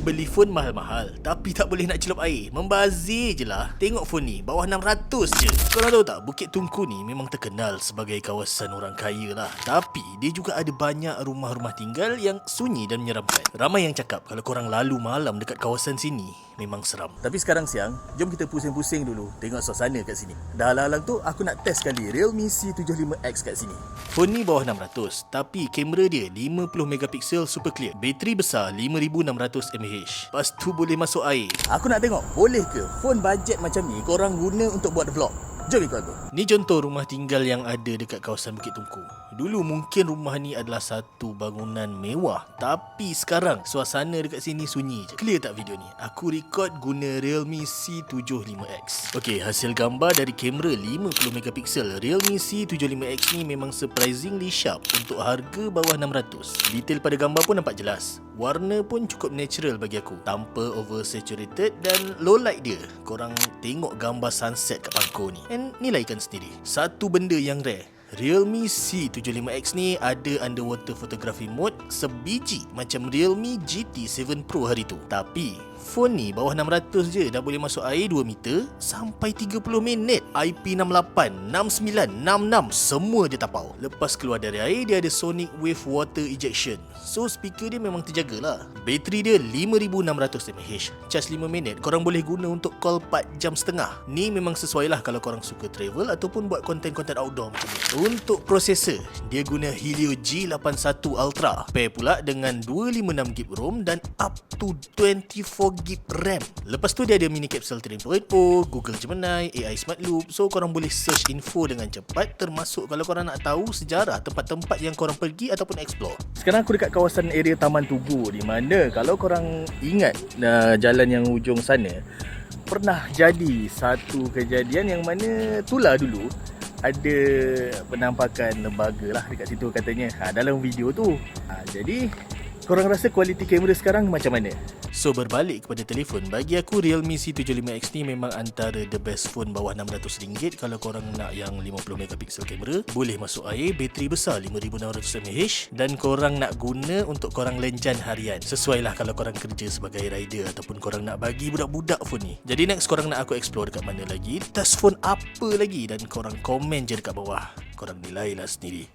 beli phone mahal-mahal tapi tak boleh nak celup air. Membazir je lah. Tengok phone ni, bawah 600 je. Korang tahu tak, Bukit Tungku ni memang terkenal sebagai kawasan orang kaya lah. Tapi dia juga ada banyak rumah-rumah tinggal yang sunyi dan menyeramkan. Ramai yang cakap kalau korang lalu malam dekat kawasan sini memang seram. Tapi sekarang siang, jom kita pusing-pusing dulu tengok suasana kat sini. Dah halang tu aku nak test kali Realme C75X kat sini. Phone ni bawah 600 tapi kamera dia 50 megapiksel super clear. Bateri besar 5600 mAh. Lepas tu boleh masuk air. Aku nak tengok boleh ke phone bajet macam ni korang guna untuk buat vlog. Jom ikut aku. Ni contoh rumah tinggal yang ada dekat kawasan Bukit Tungku. Dulu mungkin rumah ni adalah satu bangunan mewah, tapi sekarang suasana dekat sini sunyi je. Clear tak video ni? Aku record guna Realme C75X. Okey, hasil gambar dari kamera 50 megapiksel Realme C75X ni memang surprisingly sharp untuk harga bawah 600. Detail pada gambar pun nampak jelas. Warna pun cukup natural bagi aku, tanpa oversaturated dan low light dia. Korang tengok gambar sunset kat pangkor ni and nilaikan sendiri. Satu benda yang rare, Realme C75X ni ada underwater photography mode sebiji macam Realme GT 7 Pro hari tu. Tapi phone ni bawah 600 je dah boleh masuk air 2 meter sampai 30 minit. IP68, 69, 66 semua dia tapau. Lepas keluar dari air dia ada sonic wave water ejection. So speaker dia memang terjagalah. Bateri dia 5600 mAh. Charge 5 minit korang boleh guna untuk call 4 jam setengah. Ni memang sesuai lah kalau korang suka travel ataupun buat konten-konten outdoor macam ni. Untuk prosesor, dia guna Helio G81 Ultra. Pair pula dengan 256GB ROM dan up to 24GB RAM. Lepas tu dia ada mini capsule 3.0, Google Gemini, AI Smart Loop. So korang boleh search info dengan cepat, termasuk kalau korang nak tahu sejarah tempat-tempat yang korang pergi ataupun explore. Sekarang aku dekat kawasan area Taman Tugu, di mana kalau korang ingat jalan yang ujung sana, pernah jadi satu kejadian yang mana itulah dulu ada penampakan lembaga lah dekat situ katanya dalam video tu. Jadi korang rasa kualiti kamera sekarang macam mana? So berbalik kepada telefon, bagi aku Realme C75X ni memang antara the best phone bawah RM600 kalau korang nak yang 50 megapiksel kamera, boleh masuk air, bateri besar 5600 mAh dan korang nak guna untuk korang lenjan harian. Sesuai lah kalau korang kerja sebagai rider ataupun korang nak bagi budak-budak phone ni. Jadi next korang nak aku explore dekat mana lagi, test phone apa lagi, dan korang komen je dekat bawah. Korang nilailah sendiri.